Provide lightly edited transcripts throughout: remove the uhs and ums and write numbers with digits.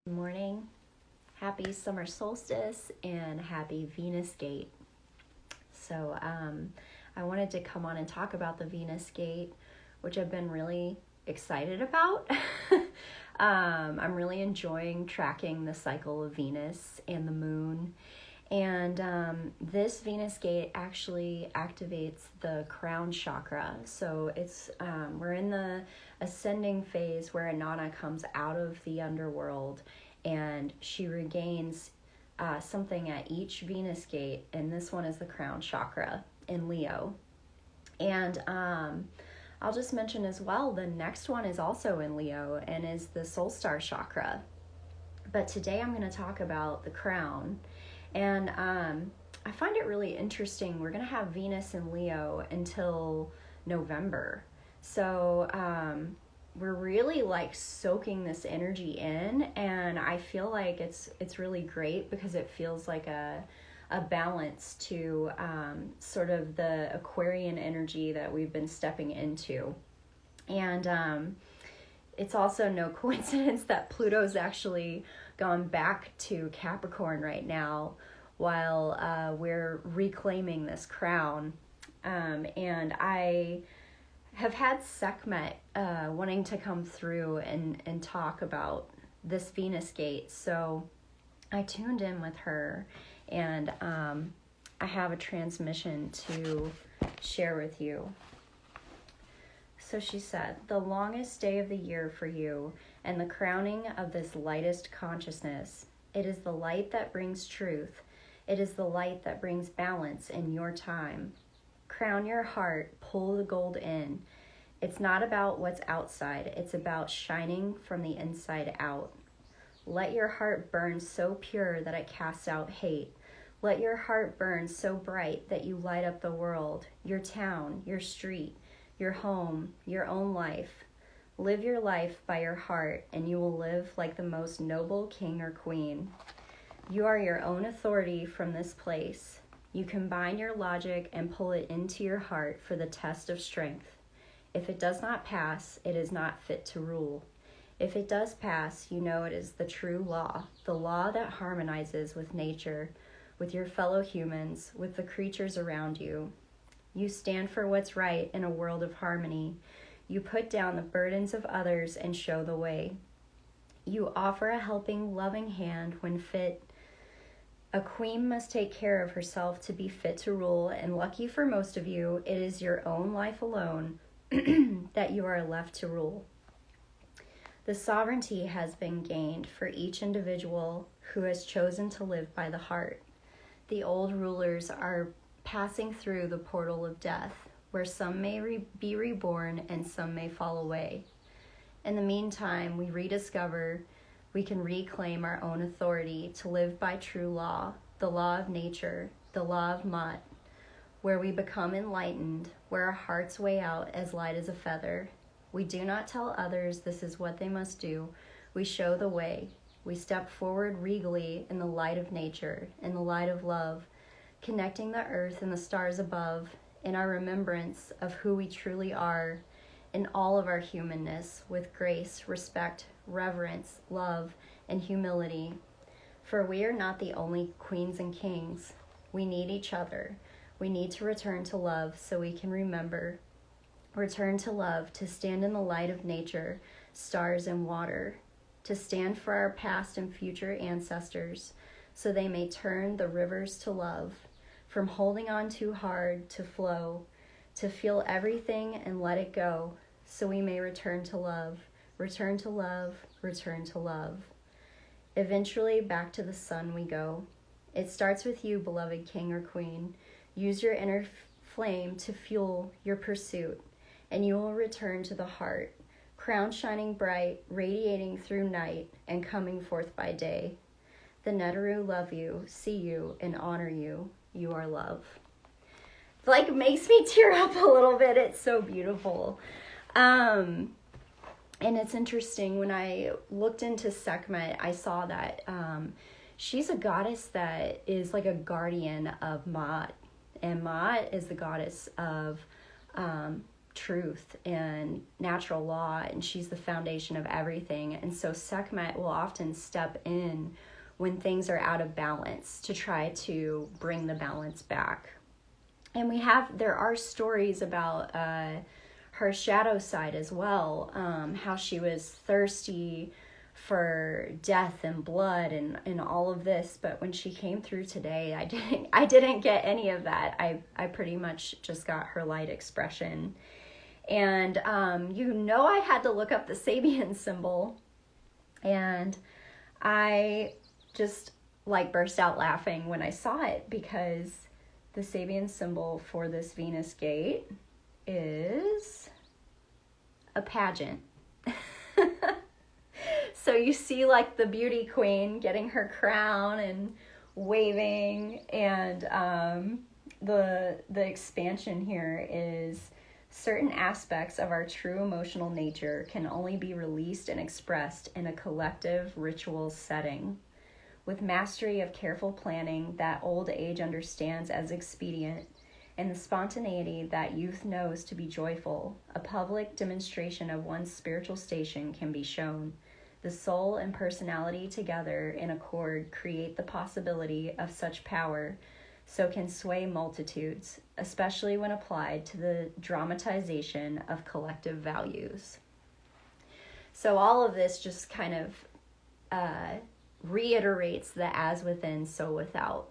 Good morning, happy Summer Solstice, and happy Venus Gate. So I wanted to come on and talk about the Venus Gate, which I've been really excited about. I'm really enjoying tracking the cycle of Venus and the moon. And this Venus Gate actually activates the Crown Chakra. So it's we're in the ascending phase where Innana comes out of the underworld and she regains something at each Venus Gate. And this one is the Crown Chakra in Leo. And I'll just mention as well, the next one is also in Leo and is the Soul Star Chakra. But today I'm going to talk about the Crown. And I find it really interesting. We're going to have Venus in Leo until November. So we're really like soaking this energy in. And I feel like it's really great because it feels like a balance to sort of the Aquarian energy that we've been stepping into. And it's also no coincidence that Pluto's actually gone back to Capricorn right now while we're reclaiming this crown. And I have had Sekhmet wanting to come through and talk about this Venus Gate. So I tuned in with her, and I have a transmission to share with you. So she said, the longest day of the year for you and the crowning of this lightest consciousness. It is the light that brings truth. It is the light that brings balance in your time. Crown your heart, pull the gold in. It's not about what's outside. It's about shining from the inside out. Let your heart burn so pure that it casts out hate. Let your heart burn so bright that you light up the world, your town, your street, your home, your own life. Live your life by your heart, and you will live like the most noble king or queen. You are your own authority from this place. You combine your logic and pull it into your heart for the test of strength. If it does not pass, it is not fit to rule. If it does pass, you know it is the true law, the law that harmonizes with nature, with your fellow humans, with the creatures around you. You stand for what's right in a world of harmony. You put down the burdens of others and show the way. You offer a helping, loving hand when fit. A queen must take care of herself to be fit to rule, and lucky for most of you, it is your own life alone that you are left to rule. The sovereignty has been gained for each individual who has chosen to live by the heart. The old rulers are passing through the portal of death, where some may be reborn and some may fall away. In the meantime, we rediscover we can reclaim our own authority to live by true law, the law of nature, the law of Ma'at, where we become enlightened, where our hearts weigh out as light as a feather. We do not tell others this is what they must do. We show the way. We step forward regally in the light of nature, in the light of love, connecting the earth and the stars above, in our remembrance of who we truly are, in all of our humanness, with grace, respect, reverence, love, and humility. For we are not the only queens and kings. We need each other. We need to return to love so we can remember. Return to love, to stand in the light of nature, stars and water, to stand for our past and future ancestors, so they may turn the rivers to love, from holding on too hard to flow, to feel everything and let it go, so we may return to love, return to love, return to love. Eventually back to the sun we go. It starts with you, beloved king or queen. Use your inner flame to fuel your pursuit, and you will return to the heart, crown shining bright, radiating through night and coming forth by day. The Neteru love you, see you, and honor you. You are love. Like, makes me tear up a little bit. It's so beautiful. And it's interesting, when I looked into Sekhmet, I saw that she's a goddess that is like a guardian of Ma'at. And Ma'at is the goddess of truth and natural law, and she's the foundation of everything. And so Sekhmet will often step in when things are out of balance to try to bring the balance back. And there are stories about her shadow side as well, how she was thirsty for death and blood and all of this. But when she came through today, I didn't get any of that. I pretty much just got her light expression. And I had to look up the Sabian symbol, and I just burst out laughing when I saw it, because the Sabian symbol for this Venus gate is a pageant. So you see the beauty queen getting her crown and waving, and the expansion here is certain aspects of our true emotional nature can only be released and expressed in a collective ritual setting. With mastery of careful planning that old age understands as expedient, and the spontaneity that youth knows to be joyful, a public demonstration of one's spiritual station can be shown. The soul and personality together in accord create the possibility of such power, so can sway multitudes, especially when applied to the dramatization of collective values. So all of this just kind of reiterates the as within, so without.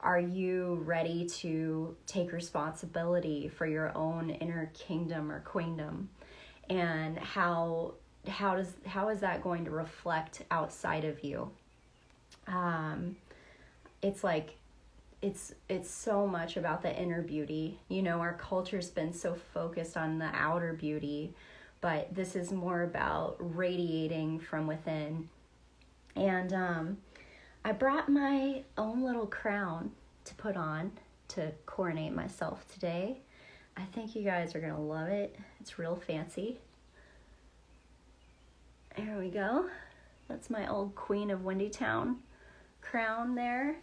Are you ready to take responsibility for your own inner kingdom or queendom? And how is that going to reflect outside of you? It's so much about the inner beauty. Our culture's been so focused on the outer beauty, but this is more about radiating from within. And I brought my own little crown to put on to coronate myself today. I think you guys are going to love it. It's real fancy. There we go. That's my old Queen of Windy Town crown there.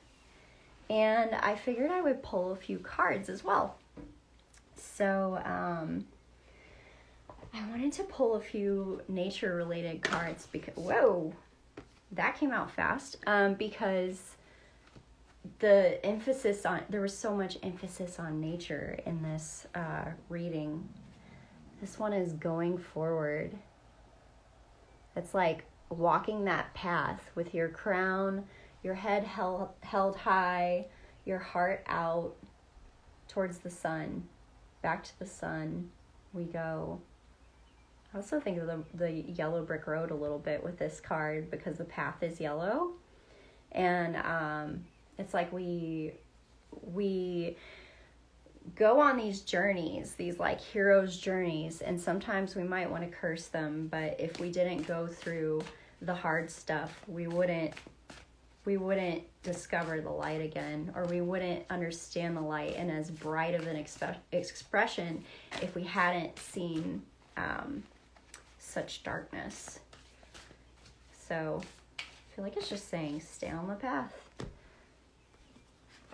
And I figured I would pull a few cards as well. So I wanted to pull a few nature-related cards because, whoa, that came out fast. Because there was so much emphasis on nature in this reading. This one is going forward. It's like walking that path with your crown, your head held high, your heart out towards the sun. Back to the sun we go. I also think of the yellow brick road a little bit with this card, because the path is yellow. And it's like we go on these journeys, these heroes' journeys, and sometimes we might want to curse them, but if we didn't go through the hard stuff, we wouldn't discover the light again, or we wouldn't understand the light and as bright of an expression if we hadn't seen such darkness. So I feel like it's just saying stay on the path.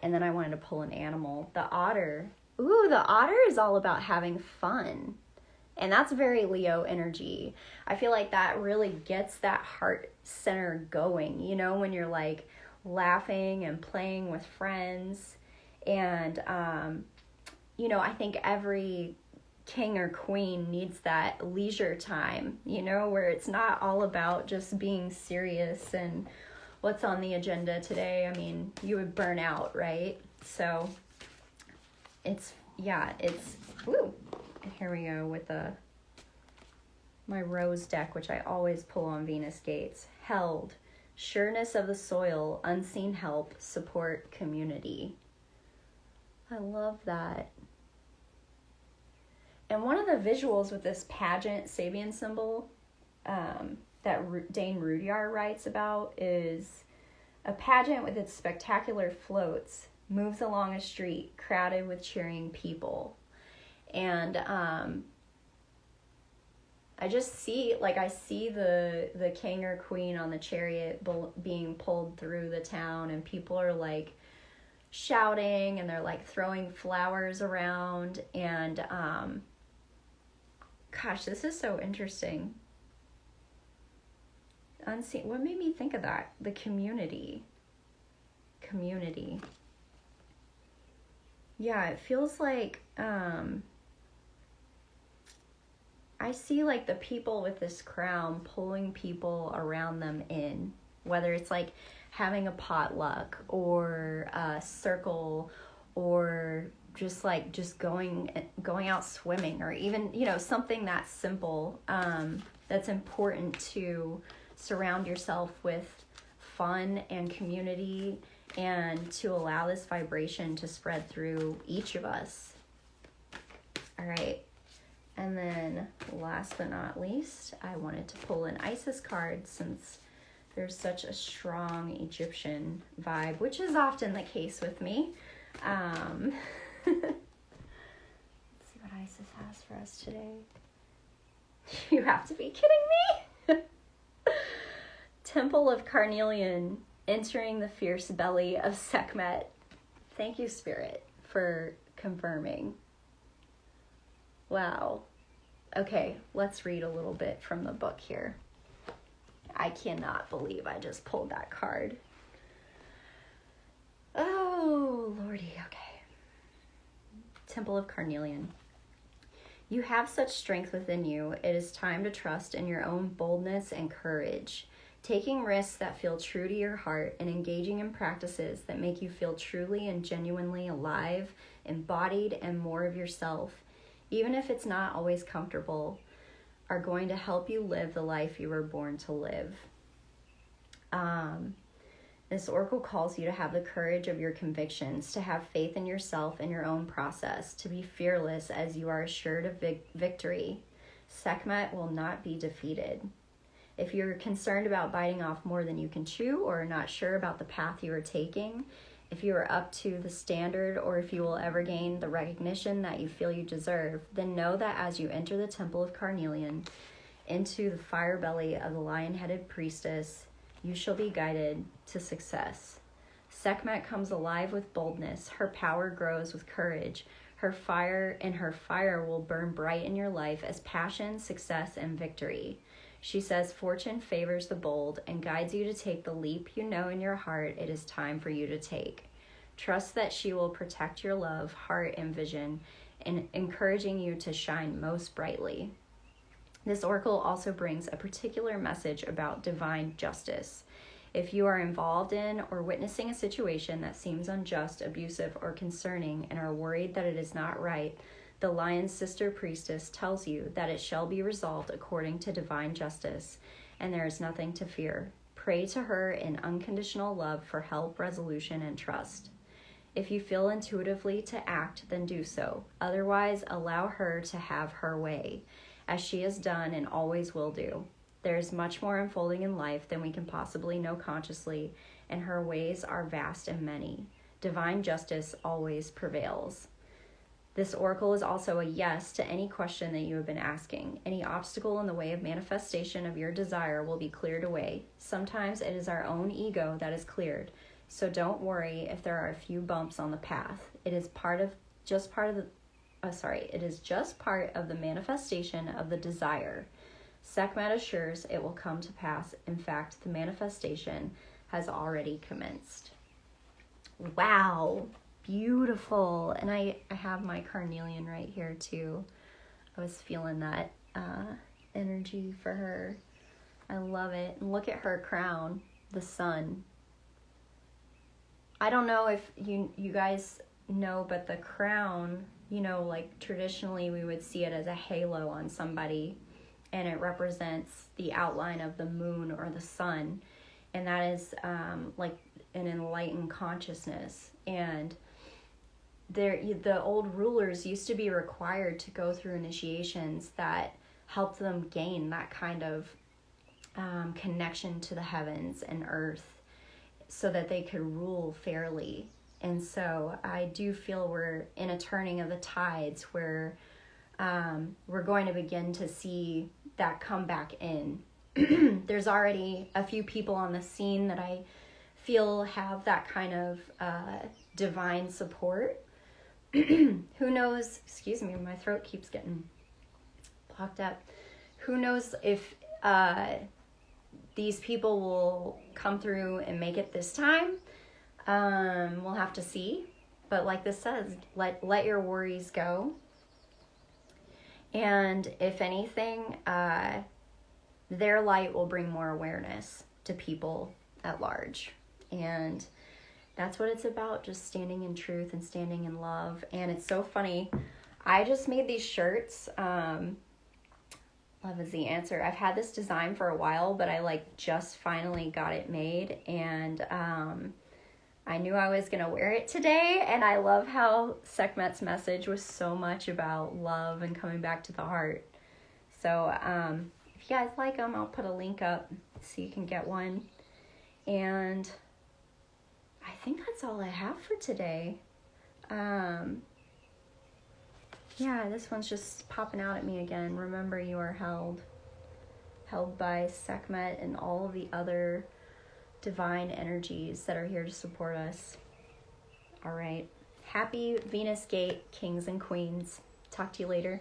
And then I wanted to pull an animal, the otter. Ooh, the otter is all about having fun. And that's very Leo energy. I feel like that really gets that heart center going, when you're laughing and playing with friends. And, I think every king or queen needs that leisure time, where it's not all about just being serious and what's on the agenda today. I mean, you would burn out, right? So woo. And here we go with my rose deck, which I always pull on Venus gates. Held, sureness of the soil, unseen help, support, community. I love that. And one of the visuals with this Pageant Sabian symbol that Dane Rudyard writes about is a pageant with its spectacular floats moves along a street crowded with cheering people. And I just see, I see the king or queen on the chariot being pulled through the town, and people are shouting and they're like throwing flowers around. And gosh, this is so interesting. Unseen. What made me think of that? The community. Yeah, it feels like I see like the people with this crown pulling people around them in, whether it's like having a potluck or a circle, or just going out swimming, or even, you know, something that's simple, that's important to surround yourself with fun and community, and to allow this vibration to spread through each of us. All right. And then last but not least, I wanted to pull an Isis card, since there's such a strong Egyptian vibe, which is often the case with me. Let's see what Isis has for us today. You have to be kidding me. Temple of Carnelian, entering the fierce belly of Sekhmet. Thank you, Spirit, for confirming. Wow. Okay, let's read a little bit from the book here. I cannot believe I just pulled that card. Oh, Lordy, okay. Temple of Carnelian. You have such strength within you. It is time to trust in your own boldness and courage. Taking risks that feel true to your heart and engaging in practices that make you feel truly and genuinely alive, embodied, and more of yourself, even if it's not always comfortable, are going to help you live the life you were born to live. This oracle calls you to have the courage of your convictions, to have faith in yourself and your own process, to be fearless as you are assured of victory. Sekhmet will not be defeated. If you're concerned about biting off more than you can chew, or are not sure about the path you are taking, if you are up to the standard, or if you will ever gain the recognition that you feel you deserve, then know that as you enter the Temple of Carnelian, into the fire belly of the lion-headed priestess, you shall be guided to success. Sekhmet comes alive with boldness. Her power grows with courage. Her fire will burn bright in your life as passion, success, and victory. She says fortune favors the bold and guides you to take the leap you know in your heart it is time for you to take. Trust that she will protect your love, heart, and vision, and encouraging you to shine most brightly. This oracle also brings a particular message about divine justice. If you are involved in or witnessing a situation that seems unjust, abusive, or concerning, and are worried that it is not right, the lion's sister priestess tells you that it shall be resolved according to divine justice, and there is nothing to fear. Pray to her in unconditional love for help, resolution, and trust. If you feel intuitively to act, then do so. Otherwise, allow her to have her way, as she has done and always will do. There is much more unfolding in life than we can possibly know consciously, and her ways are vast and many. Divine justice always prevails. This oracle is also a yes to any question that you have been asking. Any obstacle in the way of manifestation of your desire will be cleared away. Sometimes it is our own ego that is cleared, so don't worry if there are a few bumps on the path. It is just part of the manifestation of the desire. Sekhmet assures it will come to pass. In fact, the manifestation has already commenced. Wow. Beautiful. And I have my carnelian right here too. I was feeling that energy for her. I love it. And look at her crown, the sun. I don't know if you guys know, but the crown, you know, like traditionally we would see it as a halo on somebody, and it represents the outline of the moon or the sun, and that is like an enlightened consciousness. And the old rulers used to be required to go through initiations that helped them gain that kind of connection to the heavens and earth, so that they could rule fairly. And so I do feel we're in a turning of the tides where we're going to begin to see that come back in. There's already a few people on the scene that I have that kind of divine support. Who knows, excuse me, my throat keeps getting blocked up. Who knows if these people will come through and make it this time. We'll have to see. But like this says, let your worries go. And if anything, their light will bring more awareness to people at large. And that's what it's about, just standing in truth and standing in love. And it's so funny. I just made these shirts. Love is the answer. I've had this design for a while, but I just finally got it made. And I knew I was going to wear it today. And I love how Sekhmet's message was so much about love and coming back to the heart. So if you guys like them, I'll put a link up so you can get one. And I think that's all I have for today. Yeah, this one's just popping out at me again. Remember, you are held by Sekhmet and all of the other divine energies that are here to support us. All right. Happy Venus Gate, kings and queens. Talk to you later.